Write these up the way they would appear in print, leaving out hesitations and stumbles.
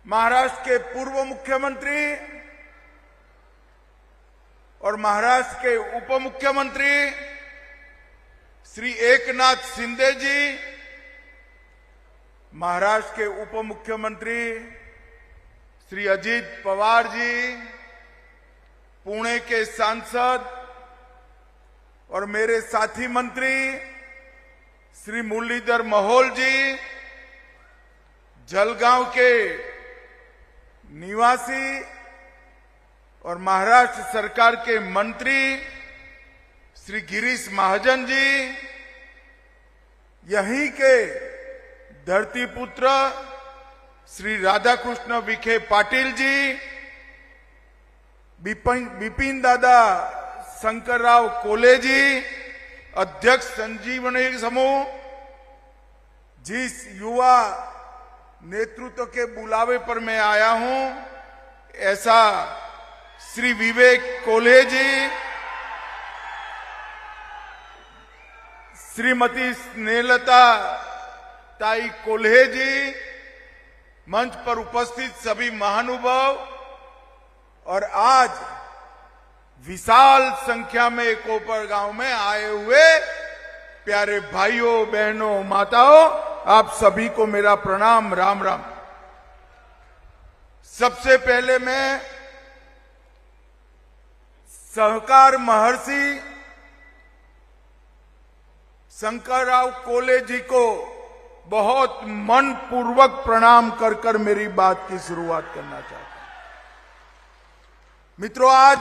महाराष्ट्र के पूर्व मुख्यमंत्री और महाराष्ट्र के उप मुख्यमंत्री श्री एकनाथ शिंदे जी, महाराष्ट्र के उप मुख्यमंत्री श्री अजित पवार जी, पुणे के सांसद और मेरे साथी मंत्री श्री मुरलीधर मोहोल जी, जलगांव के निवासी और महाराष्ट्र सरकार के मंत्री श्री गिरीश महाजन जी, यहीं के धरतीपुत्र श्री राधाकृष्ण विखे पाटिल जी, बिपिन दादा शंकरराव कोले जी, अध्यक्ष संजीवनी समूह, जिस युवा नेतृत्व के बुलावे पर मैं आया हूं, ऐसा श्री विवेक कोले जी, श्रीमती स्नेहलता ताई कोल्हे जी, मंच पर उपस्थित सभी महानुभाव और आज विशाल संख्या में कोपर गांव में आए हुए प्यारे भाइयों बहनों माताओं, आप सभी को मेरा प्रणाम, राम राम। सबसे पहले मैं सहकार महर्षि शंकरराव कोले जी को बहुत मनपूर्वक प्रणाम कर कर मेरी बात की शुरुआत करना चाहता हूं। मित्रों, आज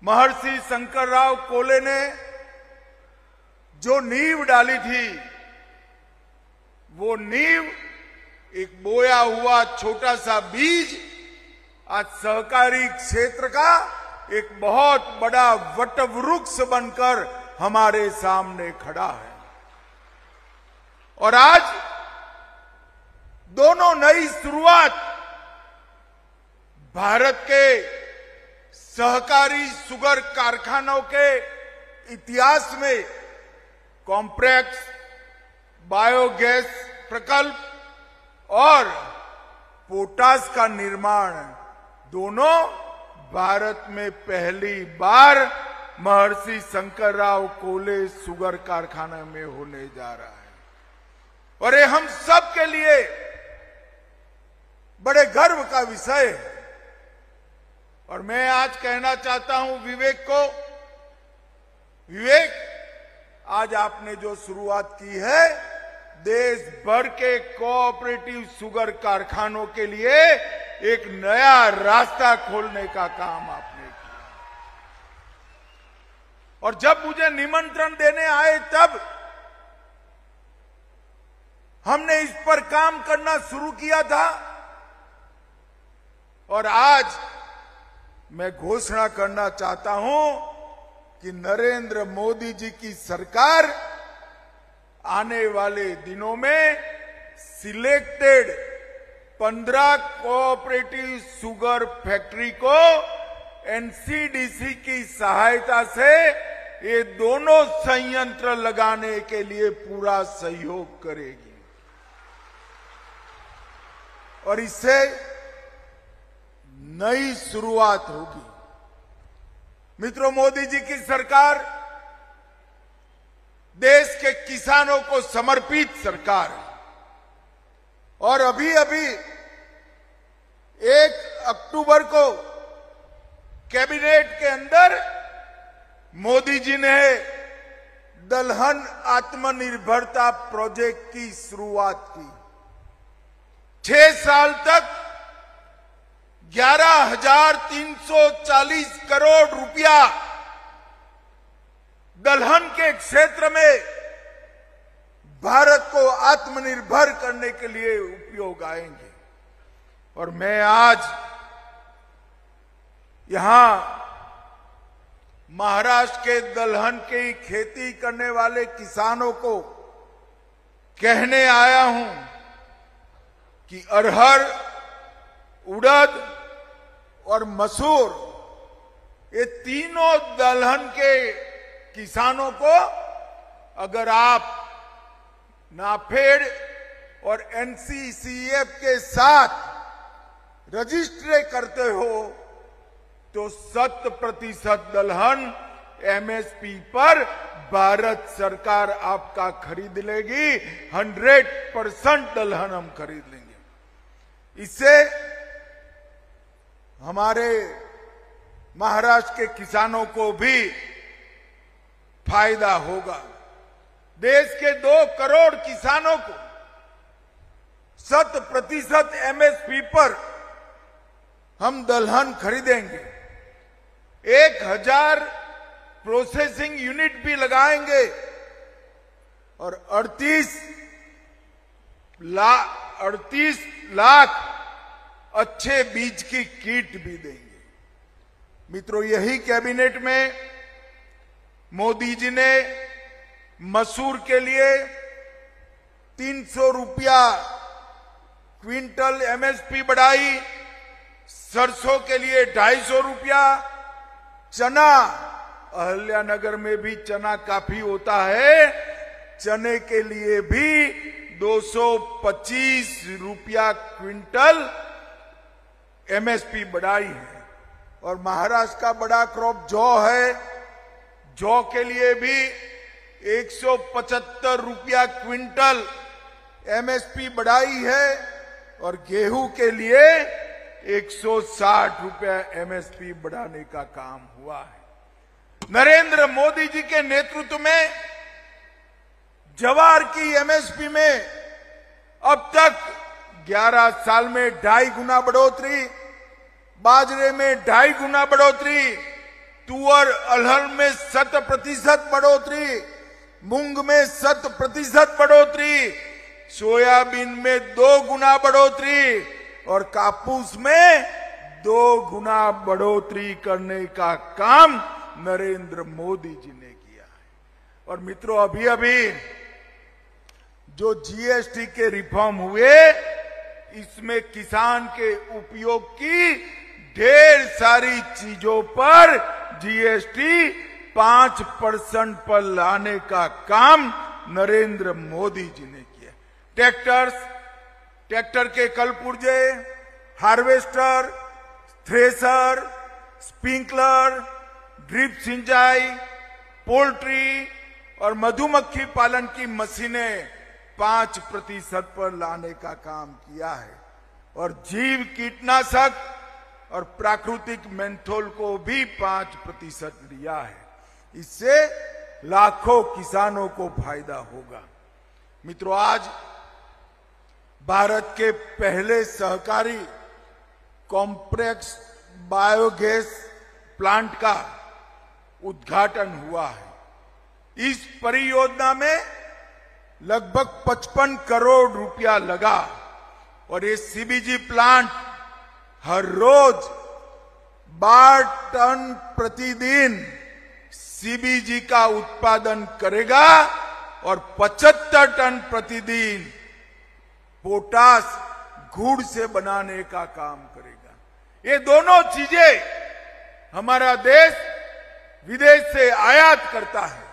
महर्षि शंकरराव कोले ने जो नींव डाली थी, वो नींव एक बोया हुआ छोटा सा बीज आज सहकारी क्षेत्र का एक बहुत बड़ा वटवृक्ष बनकर हमारे सामने खड़ा है। और आज दोनों नई शुरुआत भारत के सहकारी शुगर कारखानों के इतिहास में कॉम्प्लेक्स बायोगैस प्रकल्प और पोटाश का निर्माण दोनों भारत में पहली बार महर्षि शंकरराव कोले शुगर कारखाना में होने जा रहा है। और ये हम सब के लिए बड़े गर्व का विषय है। और मैं आज कहना चाहता हूं विवेक को, विवेक, आज आपने जो शुरुआत की है, देश भर के कोऑपरेटिव शुगर कारखानों के लिए एक नया रास्ता खोलने का काम आपने किया। और जब मुझे निमंत्रण देने आए तब हमने इस पर काम करना शुरू किया था। और आज मैं घोषणा करना चाहता हूं कि नरेंद्र मोदी जी की सरकार आने वाले दिनों में सिलेक्टेड 15 कोऑपरेटिव शुगर फैक्ट्री को एनसीडीसी की सहायता से ये दोनों संयंत्र लगाने के लिए पूरा सहयोग करेगी। और इससे नई शुरुआत होगी। मित्रों, मोदी जी की सरकार देश के किसानों को समर्पित सरकार है। और अभी अभी 1 अक्टूबर को कैबिनेट के अंदर मोदी जी ने दलहन आत्मनिर्भरता प्रोजेक्ट की शुरुआत की। 6 साल तक 11,340 करोड़ रुपया दलहन के क्षेत्र में भारत को आत्मनिर्भर करने के लिए उपयोग आएंगे। और मैं आज यहां महाराष्ट्र के दलहन की खेती करने वाले किसानों को कहने आया हूं कि अरहर, उड़द और मसूर, ये तीनों दलहन के किसानों को अगर आप नाफेड और NCCF के साथ रजिस्टर करते हो तो 100% दलहन MSP पर भारत सरकार आपका खरीद लेगी। 100% दलहन हम खरीद लेंगे। इससे हमारे महाराष्ट्र के किसानों को भी फायदा होगा। देश के 2 करोड़ किसानों को 100% MSP पर हम दलहन खरीदेंगे। 1000 प्रोसेसिंग यूनिट भी लगाएंगे और 38 लाख अच्छे बीज की किट भी देंगे। मित्रों, यही कैबिनेट में मोदी जी ने मसूर के लिए 300 रुपया क्विंटल MSP बढ़ाई, सरसों के लिए 250 रुपया, चना, अहिल्यानगर में भी चना काफी होता है, चने के लिए भी 225 रुपया क्विंटल MSP बढ़ाई है। और महाराष्ट्र का बड़ा क्रॉप जौ है, जौ के लिए भी 175 रुपया क्विंटल MSP बढ़ाई है और गेहूं के लिए 160 रुपया MSP बढ़ाने का काम हुआ है। नरेंद्र मोदी जी के नेतृत्व में जवार की MSP में अब तक 11 साल में 2.5 गुना बढ़ोतरी, बाजरे में 2.5 गुना बढ़ोतरी, तुअर अरहर में 100% बढ़ोतरी, मूंग में 100% बढ़ोतरी, सोयाबीन में 2 गुना बढ़ोतरी और कापूस में 2 गुना बढ़ोतरी करने का काम नरेंद्र मोदी जी ने किया है। और मित्रों, अभी अभी जो GST के रिफॉर्म हुए, इसमें किसान के उपयोग की ढेर सारी चीजों पर GST 5% पर लाने का काम नरेंद्र मोदी जी ने किया। ट्रैक्टर के कलपुर्जे, हार्वेस्टर, थ्रेसर, स्प्रिंकलर, ड्रिप सिंचाई, पोल्ट्री और मधुमक्खी पालन की मशीनें 5% पर लाने का काम किया है और जीव कीटनाशक और प्राकृतिक मेंथोल को भी 5% लिया है। इससे लाखों किसानों को फायदा होगा। मित्रों, आज भारत के पहले सहकारी कॉम्प्लेक्स बायोगैस प्लांट का उद्घाटन हुआ है। इस परियोजना में लगभग 55 करोड़ रुपया लगा और ये CBG प्लांट हर रोज 12 टन प्रतिदिन CBG का उत्पादन करेगा और 75 टन प्रतिदिन पोटास गुड़ से बनाने का काम करेगा। ये दोनों चीजें हमारा देश विदेश से आयात करता है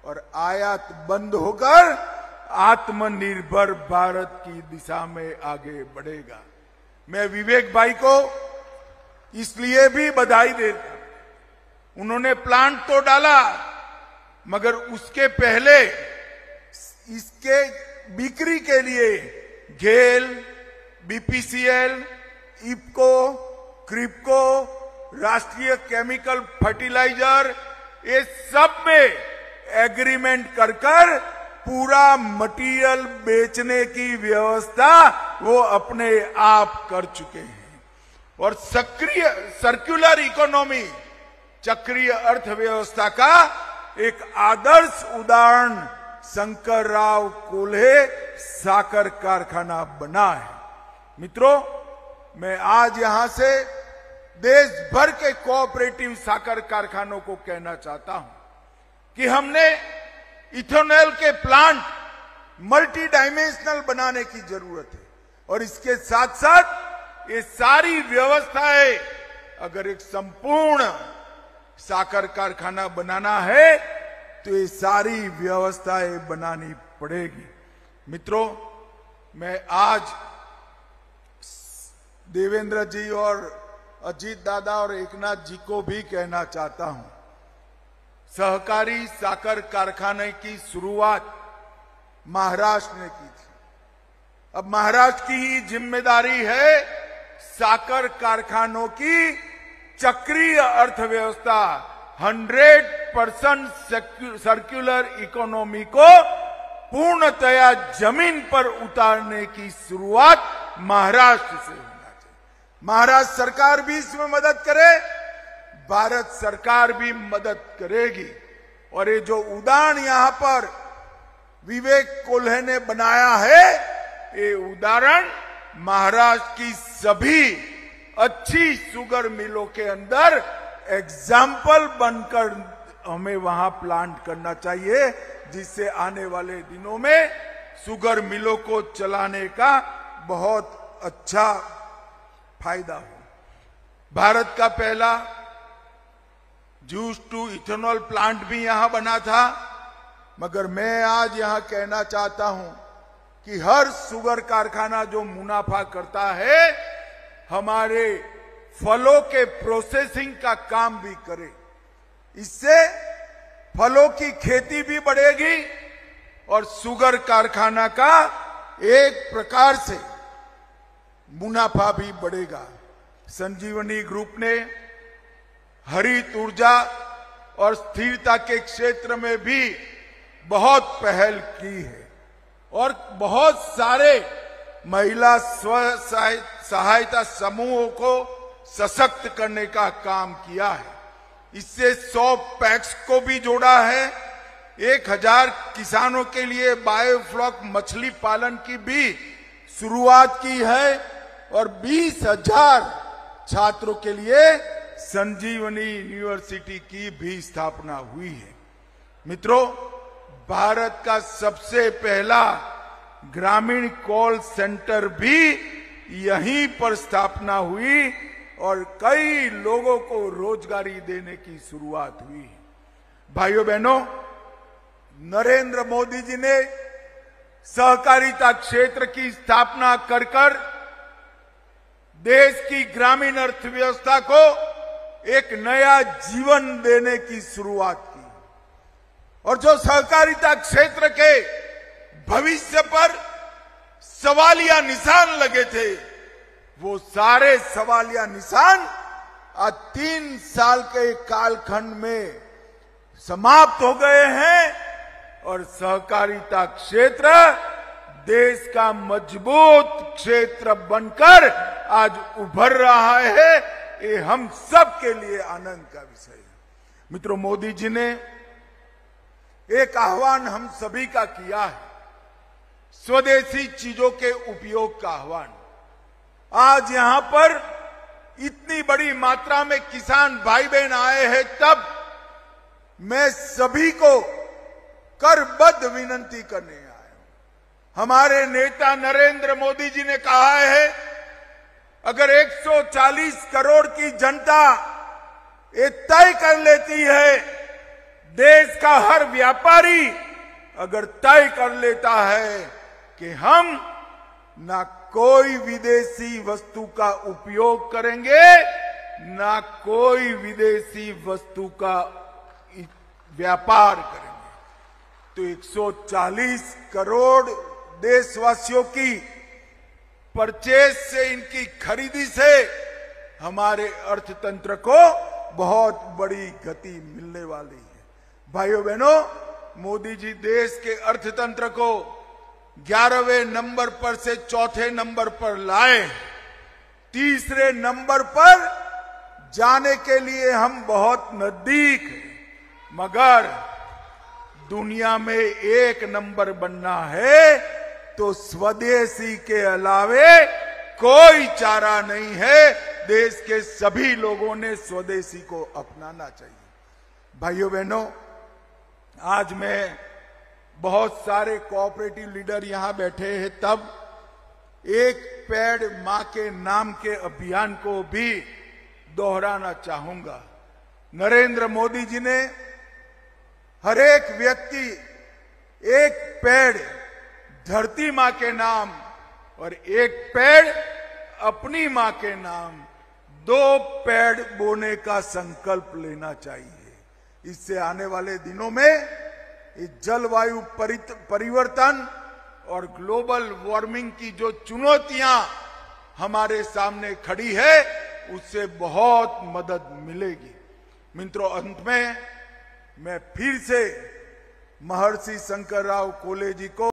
और आयात बंद होकर आत्मनिर्भर भारत की दिशा में आगे बढ़ेगा। मैं विवेक भाई को इसलिए भी बधाई देता हूं। उन्होंने प्लांट तो डाला, मगर उसके पहले इसके बिक्री के लिए गेल, BPCL, इफको, क्रिप्को, राष्ट्रीय केमिकल फर्टिलाइजर, ये सब में एग्रीमेंट कर पूरा मटेरियल बेचने की व्यवस्था वो अपने आप कर चुके हैं। और सक्रिय सर्कुलर इकोनॉमी, चक्रीय अर्थव्यवस्था का एक आदर्श उदाहरण शंकरराव कोल्हे साकर कारखाना बना है। मित्रों, मैं आज यहां से देश भर के कोऑपरेटिव साकर कारखानों को कहना चाहता हूं कि हमने इथेनॉल के प्लांट मल्टी डायमेंशनल बनाने की जरूरत है और इसके साथ साथ ये सारी व्यवस्थाएं, अगर एक संपूर्ण साकर कारखाना बनाना है तो ये सारी व्यवस्थाएं बनानी पड़ेगी। मित्रों, मैं आज देवेंद्र जी और अजीत दादा और एकनाथ जी को भी कहना चाहता हूं, सहकारी साकर कारखाने की शुरुआत महाराष्ट्र ने की थी। अब महाराष्ट्र की ही जिम्मेदारी है साकर कारखानों की चक्रीय अर्थव्यवस्था 100% सर्कुलर इकोनॉमी को पूर्णतया जमीन पर उतारने की शुरुआत महाराष्ट्र से होना चाहिए। महाराष्ट्र सरकार भी इसमें मदद करे, भारत सरकार भी मदद करेगी। और ये जो उदाहरण यहां पर विवेक कोल्हे ने बनाया है, ये उदाहरण महाराष्ट्र की सभी अच्छी शुगर मिलों के अंदर एग्जाम्पल बनकर हमें वहां प्लांट करना चाहिए, जिससे आने वाले दिनों में शुगर मिलों को चलाने का बहुत अच्छा फायदा हो। भारत का पहला जूस टू इथेनॉल प्लांट भी यहां बना था, मगर मैं आज यहां कहना चाहता हूं कि हर शुगर कारखाना जो मुनाफा करता है, हमारे फलों के प्रोसेसिंग का काम भी करे। इससे फलों की खेती भी बढ़ेगी और शुगर कारखाना का एक प्रकार से मुनाफा भी बढ़ेगा। संजीवनी ग्रुप ने हरित ऊर्जा और स्थिरता के क्षेत्र में भी बहुत पहल की है और बहुत सारे महिला स्व सहायता समूहों को सशक्त करने का काम किया है। इससे 100 पैक्स को भी जोड़ा है, 1000 किसानों के लिए बायोफ्लॉक मछली पालन की भी शुरुआत की है और 20,000 छात्रों के लिए संजीवनी यूनिवर्सिटी की भी स्थापना हुई है। मित्रों, भारत का सबसे पहला ग्रामीण कॉल सेंटर भी यहीं पर स्थापना हुई और कई लोगों को रोजगारी देने की शुरुआत हुई है। भाइयों बहनों, नरेंद्र मोदी जी ने सहकारिता क्षेत्र की स्थापना कर देश की ग्रामीण अर्थव्यवस्था को एक नया जीवन देने की शुरुआत की और जो सहकारिता क्षेत्र के भविष्य पर सवालिया निशान लगे थे, वो सारे सवालिया निशान आज 3 साल के कालखंड में समाप्त हो गए हैं और सहकारिता क्षेत्र देश का मजबूत क्षेत्र बनकर आज उभर रहा है। ये हम सब के लिए आनंद का विषय है। मित्रों, मोदी जी ने एक आह्वान हम सभी का किया है, स्वदेशी चीजों के उपयोग का आह्वान। आज यहां पर इतनी बड़ी मात्रा में किसान भाई बहन आए हैं, तब मैं सभी को करबद्ध विनंती करने आया हूं। हमारे नेता नरेंद्र मोदी जी ने कहा है, अगर 140 करोड़ की जनता ये तय कर लेती है, देश का हर व्यापारी अगर तय कर लेता है कि हम ना कोई विदेशी वस्तु का उपयोग करेंगे, ना कोई विदेशी वस्तु का व्यापार करेंगे, तो 140 करोड़ देशवासियों की परचेज से, इनकी खरीदी से हमारे अर्थतंत्र को बहुत बड़ी गति मिलने वाली है। भाइयों बहनों, मोदी जी देश के अर्थतंत्र को 11वें नंबर पर से 4थे नंबर पर लाए। 3रे नंबर पर जाने के लिए हम बहुत नजदीक हैं, मगर दुनिया में 1 नंबर बनना है तो स्वदेशी के अलावे कोई चारा नहीं है। देश के सभी लोगों ने स्वदेशी को अपनाना चाहिए। भाइयों बहनों, आज मैं बहुत सारे कोऑपरेटिव लीडर यहां बैठे हैं, तब एक पेड़ मां के नाम के अभियान को भी दोहराना चाहूंगा। नरेंद्र मोदी जी ने हर एक व्यक्ति एक पेड़ धरती मां के नाम और एक पेड़ अपनी मां के नाम 2 पेड़ बोने का संकल्प लेना चाहिए। इससे आने वाले दिनों में इस जलवायु परिवर्तन और ग्लोबल वार्मिंग की जो चुनौतियां हमारे सामने खड़ी है उससे बहुत मदद मिलेगी। मित्रों, अंत में मैं फिर से महर्षि शंकरराव कोल्हे जी को